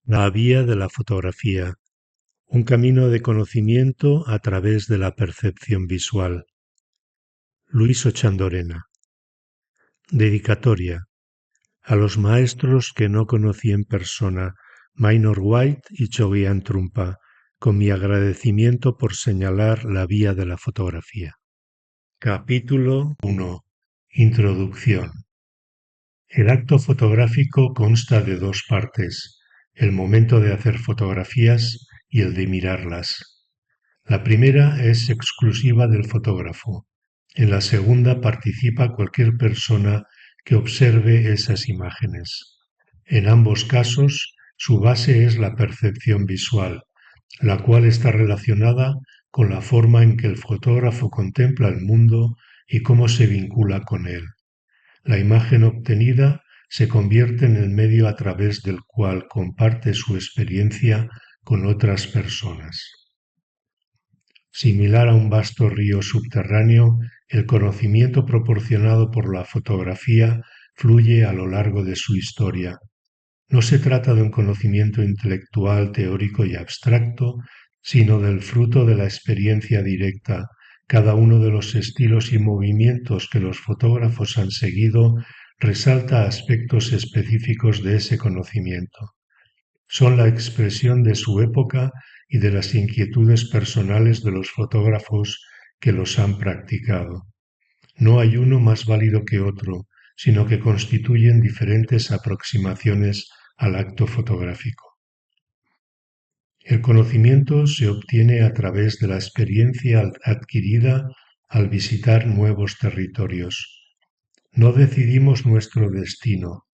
La vía de la fotografía, un camino de conocimiento a través de la percepción visual. Luis Ochandorena. Dedicatoria. A los maestros que no conocí en persona, Minor White y Chogyam Trungpa, con mi agradecimiento por señalar la vía de la fotografía. Capítulo 1. Introducción. El acto fotográfico consta de dos partes, el momento de hacer fotografías y el de mirarlas. La primera es exclusiva del fotógrafo. En la segunda participa cualquier persona que observe esas imágenes. En ambos casos, su base es la percepción visual, la cual está relacionada con la forma en que el fotógrafo contempla el mundo y cómo se vincula con él. La imagen obtenida se convierte en el medio a través del cual comparte su experiencia con otras personas. Similar a un vasto río subterráneo, el conocimiento proporcionado por la fotografía fluye a lo largo de su historia. No se trata de un conocimiento intelectual, teórico y abstracto, sino del fruto de la experiencia directa. Cada uno de los estilos y movimientos que los fotógrafos han seguido resalta aspectos específicos de ese conocimiento. Son la expresión de su época y de las inquietudes personales de los fotógrafos que los han practicado. No hay uno más válido que otro, sino que constituyen diferentes aproximaciones al acto fotográfico. El conocimiento se obtiene a través de la experiencia adquirida al visitar nuevos territorios. No decidimos nuestro destino,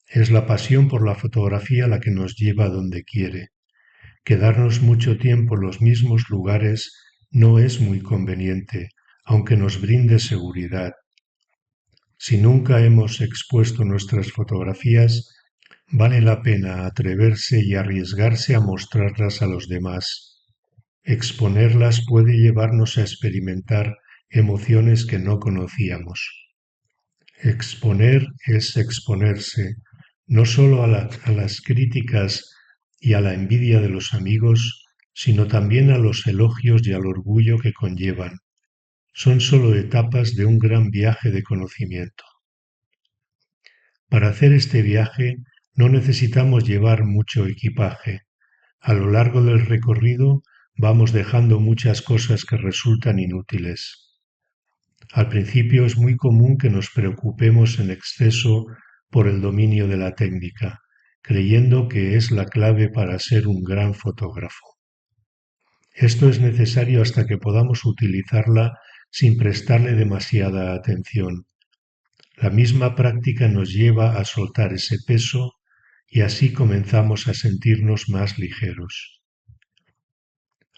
es la pasión por la fotografía la que nos lleva donde quiere. Quedarnos mucho tiempo en los mismos lugares no es muy conveniente, aunque nos brinde seguridad. Si nunca hemos expuesto nuestras fotografías, vale la pena atreverse y arriesgarse a mostrarlas a los demás. Exponerlas puede llevarnos a experimentar emociones que no conocíamos. Exponer es exponerse, no solo a las críticas y a la envidia de los amigos, sino también a los elogios y al orgullo que conllevan. Son solo etapas de un gran viaje de conocimiento. Para hacer este viaje no necesitamos llevar mucho equipaje. A lo largo del recorrido vamos dejando muchas cosas que resultan inútiles. Al principio es muy común que nos preocupemos en exceso por el dominio de la técnica, creyendo que es la clave para ser un gran fotógrafo. Esto es necesario hasta que podamos utilizarla sin prestarle demasiada atención. La misma práctica nos lleva a soltar ese peso y así comenzamos a sentirnos más ligeros.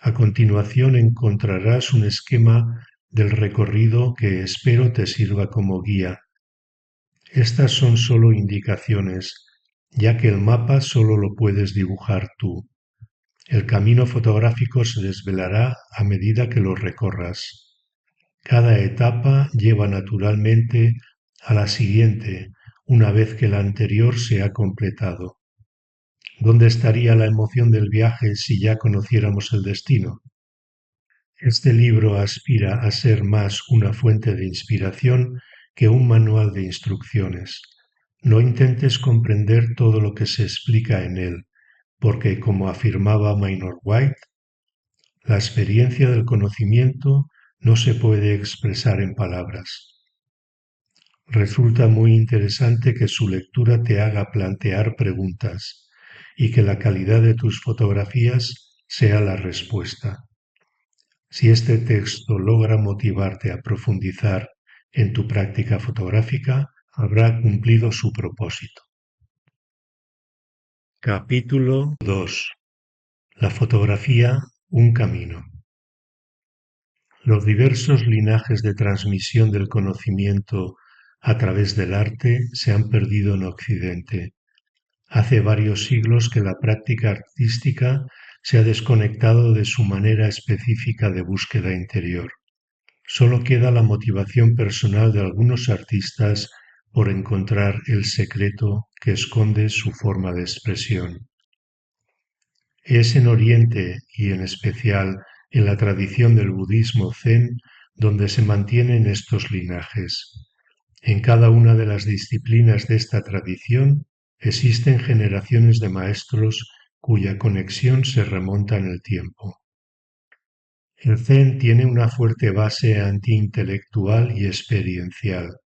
A continuación encontrarás un esquema del recorrido que espero te sirva como guía. Estas son solo indicaciones, ya que el mapa solo lo puedes dibujar tú. El camino fotográfico se desvelará a medida que lo recorras. Cada etapa lleva naturalmente a la siguiente, una vez que la anterior se ha completado. ¿Dónde estaría la emoción del viaje si ya conociéramos el destino? Este libro aspira a ser más una fuente de inspiración que un manual de instrucciones. No intentes comprender todo lo que se explica en él, porque, como afirmaba Minor White, la experiencia del conocimiento no se puede expresar en palabras. Resulta muy interesante que su lectura te haga plantear preguntas y que la calidad de tus fotografías sea la respuesta. Si este texto logra motivarte a profundizar en tu práctica fotográfica, habrá cumplido su propósito. Capítulo 2. La fotografía, un camino. Los diversos linajes de transmisión del conocimiento a través del arte se han perdido en Occidente. Hace varios siglos que la práctica artística se ha desconectado de su manera específica de búsqueda interior. Solo queda la motivación personal de algunos artistas por encontrar el secreto que esconde su forma de expresión. Es en Oriente y en especial en la tradición del budismo zen donde se mantienen estos linajes. En cada una de las disciplinas de esta tradición existen generaciones de maestros cuya conexión se remonta en el tiempo. El Zen tiene una fuerte base antiintelectual y experiencial.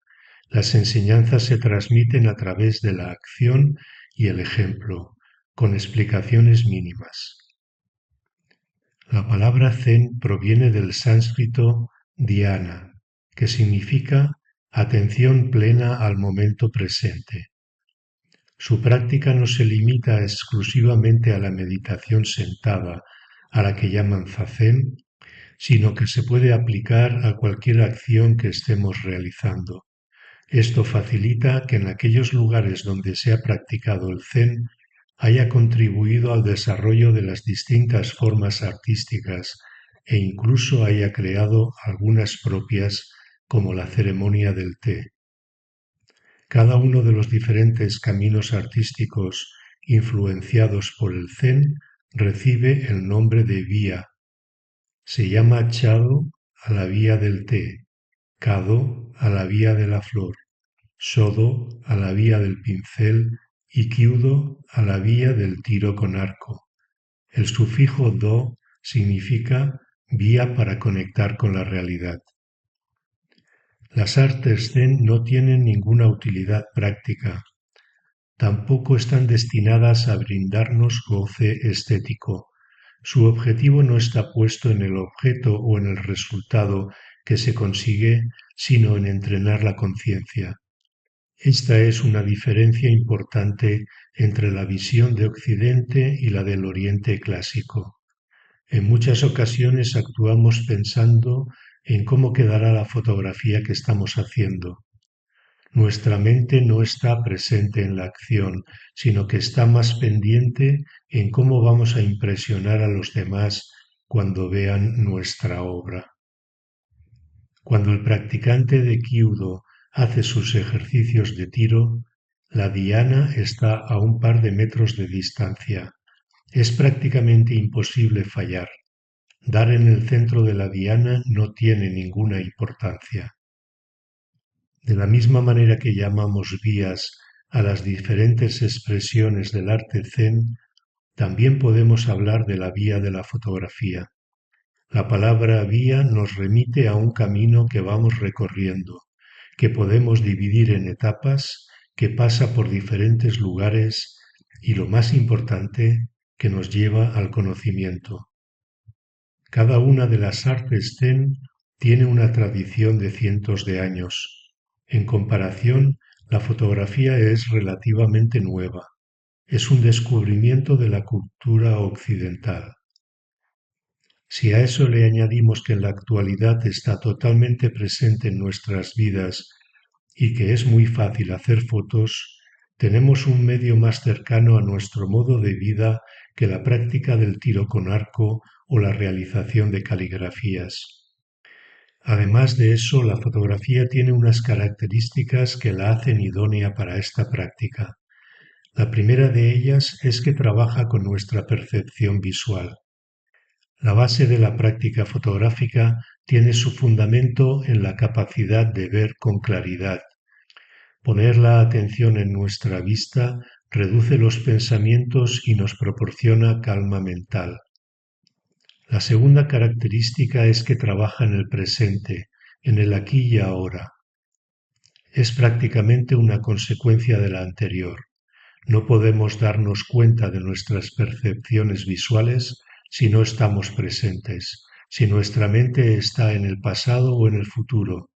Las enseñanzas se transmiten a través de la acción y el ejemplo, con explicaciones mínimas. La palabra Zen proviene del sánscrito dhyana, que significa atención plena al momento presente. Su práctica no se limita exclusivamente a la meditación sentada, a la que llaman zazen, sino que se puede aplicar a cualquier acción que estemos realizando. Esto facilita que en aquellos lugares donde se ha practicado el Zen haya contribuido al desarrollo de las distintas formas artísticas e incluso haya creado algunas propias como la ceremonia del té. Cada uno de los diferentes caminos artísticos influenciados por el Zen recibe el nombre de vía. Se llama Chado a la vía del té, Kado a la vía de la flor, Shodo a la vía del pincel y Kyudo a la vía del tiro con arco. El sufijo do significa vía para conectar con la realidad. Las artes zen no tienen ninguna utilidad práctica. Tampoco están destinadas a brindarnos goce estético. Su objetivo no está puesto en el objeto o en el resultado que se consigue, sino en entrenar la conciencia. Esta es una diferencia importante entre la visión de Occidente y la del Oriente clásico. En muchas ocasiones actuamos pensando en cómo quedará la fotografía que estamos haciendo. Nuestra mente no está presente en la acción, sino que está más pendiente en cómo vamos a impresionar a los demás cuando vean nuestra obra. Cuando el practicante de Kyudo hace sus ejercicios de tiro, la diana está a un par de metros de distancia. Es prácticamente imposible fallar. Dar en el centro de la diana no tiene ninguna importancia. De la misma manera que llamamos vías a las diferentes expresiones del arte zen, también podemos hablar de la vía de la fotografía. La palabra vía nos remite a un camino que vamos recorriendo, que podemos dividir en etapas, que pasa por diferentes lugares y, lo más importante, que nos lleva al conocimiento. Cada una de las artes zen tiene una tradición de cientos de años. En comparación, la fotografía es relativamente nueva. Es un descubrimiento de la cultura occidental. Si a eso le añadimos que en la actualidad está totalmente presente en nuestras vidas y que es muy fácil hacer fotos, tenemos un medio más cercano a nuestro modo de vida que la práctica del tiro con arco o la realización de caligrafías. Además de eso, la fotografía tiene unas características que la hacen idónea para esta práctica. La primera de ellas es que trabaja con nuestra percepción visual. La base de la práctica fotográfica tiene su fundamento en la capacidad de ver con claridad. Poner la atención en nuestra vista reduce los pensamientos y nos proporciona calma mental. La segunda característica es que trabaja en el presente, en el aquí y ahora. Es prácticamente una consecuencia de la anterior. No podemos darnos cuenta de nuestras percepciones visuales si no estamos presentes, si nuestra mente está en el pasado o en el futuro.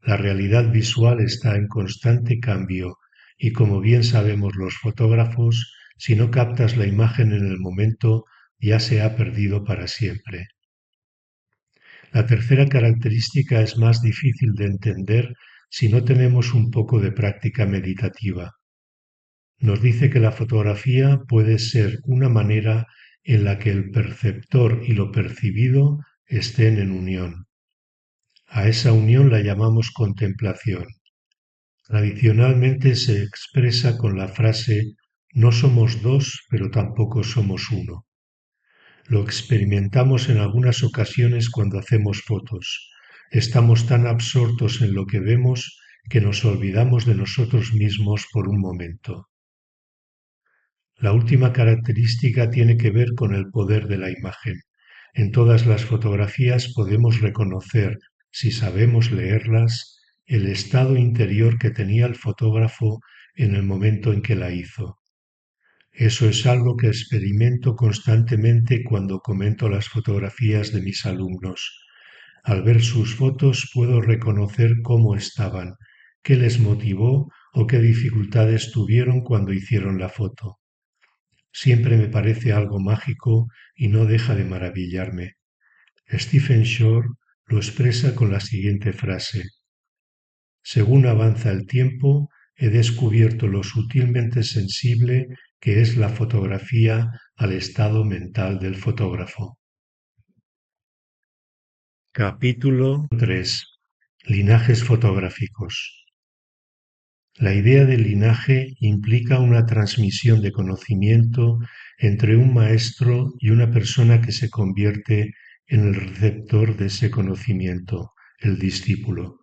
La realidad visual está en constante cambio y, como bien sabemos los fotógrafos, si no captas la imagen en el momento, ya se ha perdido para siempre. La tercera característica es más difícil de entender si no tenemos un poco de práctica meditativa. Nos dice que la fotografía puede ser una manera en la que el perceptor y lo percibido estén en unión. A esa unión la llamamos contemplación. Tradicionalmente se expresa con la frase no somos dos, pero tampoco somos uno. Lo experimentamos en algunas ocasiones cuando hacemos fotos. Estamos tan absortos en lo que vemos que nos olvidamos de nosotros mismos por un momento. La última característica tiene que ver con el poder de la imagen. En todas las fotografías podemos reconocer, si sabemos leerlas, el estado interior que tenía el fotógrafo en el momento en que la hizo. Eso es algo que experimento constantemente cuando comento las fotografías de mis alumnos. Al ver sus fotos puedo reconocer cómo estaban, qué les motivó o qué dificultades tuvieron cuando hicieron la foto. Siempre me parece algo mágico y no deja de maravillarme. Stephen Shore lo expresa con la siguiente frase: según avanza el tiempo, he descubierto lo sutilmente sensible que es la fotografía al estado mental del fotógrafo. Capítulo 3. Linajes fotográficos. La idea del linaje implica una transmisión de conocimiento entre un maestro y una persona que se convierte en el receptor de ese conocimiento, el discípulo.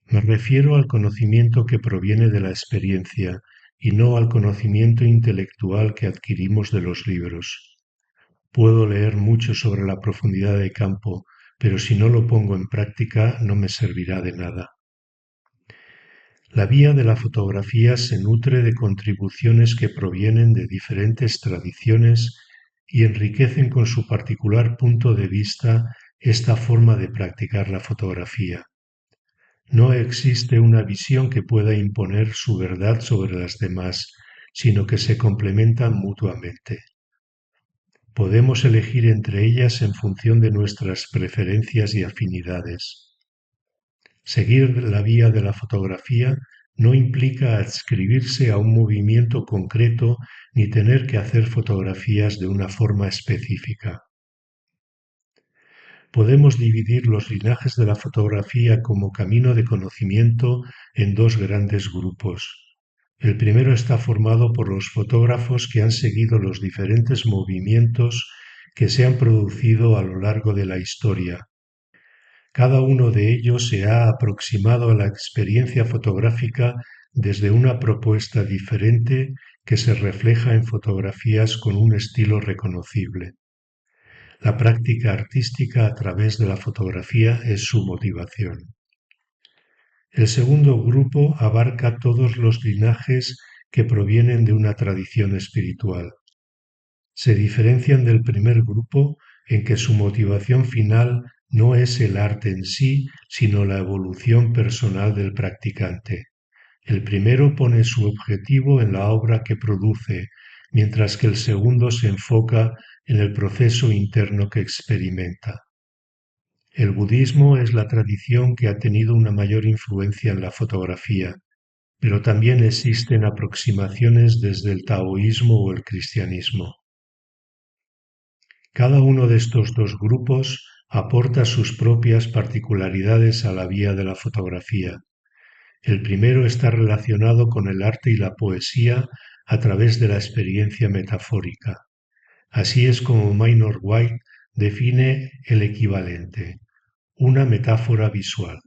Me refiero al conocimiento que proviene de la experiencia y no al conocimiento intelectual que adquirimos de los libros. Puedo leer mucho sobre la profundidad de campo, pero si no lo pongo en práctica no me servirá de nada. La vía de la fotografía se nutre de contribuciones que provienen de diferentes tradiciones y enriquecen con su particular punto de vista esta forma de practicar la fotografía. No existe una visión que pueda imponer su verdad sobre las demás, sino que se complementan mutuamente. Podemos elegir entre ellas en función de nuestras preferencias y afinidades. Seguir la vía de la fotografía no implica adscribirse a un movimiento concreto ni tener que hacer fotografías de una forma específica. Podemos dividir los linajes de la fotografía como camino de conocimiento en dos grandes grupos. El primero está formado por los fotógrafos que han seguido los diferentes movimientos que se han producido a lo largo de la historia. Cada uno de ellos se ha aproximado a la experiencia fotográfica desde una propuesta diferente que se refleja en fotografías con un estilo reconocible. La práctica artística a través de la fotografía es su motivación. El segundo grupo abarca todos los linajes que provienen de una tradición espiritual. Se diferencian del primer grupo en que su motivación final no es el arte en sí, sino la evolución personal del practicante. El primero pone su objetivo en la obra que produce, mientras que el segundo se enfoca en el proceso interno que experimenta. El budismo es la tradición que ha tenido una mayor influencia en la fotografía, pero también existen aproximaciones desde el taoísmo o el cristianismo. Cada uno de estos dos grupos aporta sus propias particularidades a la vía de la fotografía. El primero está relacionado con el arte y la poesía a través de la experiencia metafórica. Así es como Minor White define el equivalente, una metáfora visual.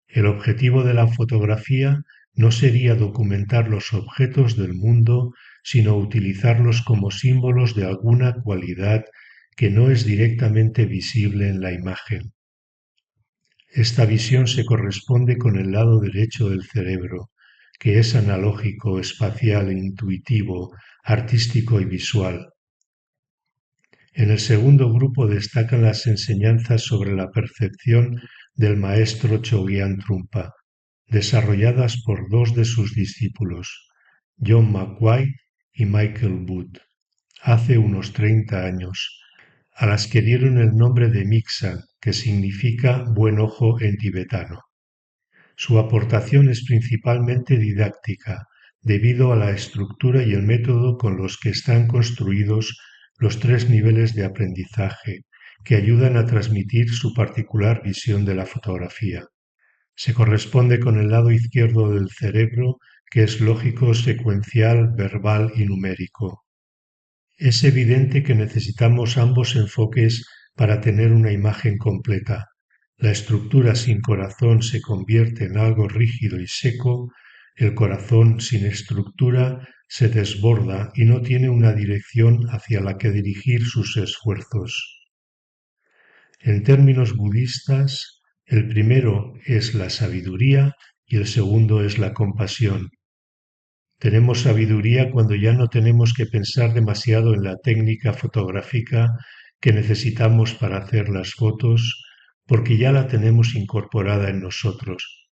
El objetivo de la fotografía no sería documentar los objetos del mundo, sino utilizarlos como símbolos de alguna cualidad que no es directamente visible en la imagen. Esta visión se corresponde con el lado derecho del cerebro, que es analógico, espacial, intuitivo, artístico y visual. En el segundo grupo destacan las enseñanzas sobre la percepción del maestro Chogyam Trungpa, desarrolladas por dos de sus discípulos, John McQuay y Michael Booth, hace unos 30 años, a las que dieron el nombre de Miksa, que significa buen ojo en tibetano. Su aportación es principalmente didáctica, debido a la estructura y el método con los que están construidos los tres niveles de aprendizaje, que ayudan a transmitir su particular visión de la fotografía. Se corresponde con el lado izquierdo del cerebro, que es lógico, secuencial, verbal y numérico. Es evidente que necesitamos ambos enfoques para tener una imagen completa. La estructura sin corazón se convierte en algo rígido y seco, el corazón sin estructura se desborda y no tiene una dirección hacia la que dirigir sus esfuerzos. En términos budistas, el primero es la sabiduría y el segundo es la compasión. Tenemos sabiduría cuando ya no tenemos que pensar demasiado en la técnica fotográfica que necesitamos para hacer las fotos, porque ya la tenemos incorporada en nosotros.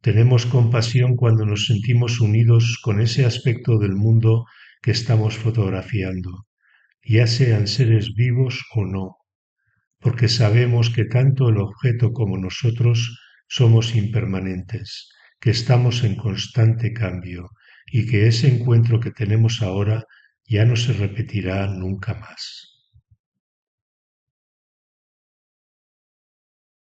Tenemos compasión cuando nos sentimos unidos con ese aspecto del mundo que estamos fotografiando, ya sean seres vivos o no, porque sabemos que tanto el objeto como nosotros somos impermanentes, que estamos en constante cambio y que ese encuentro que tenemos ahora ya no se repetirá nunca más.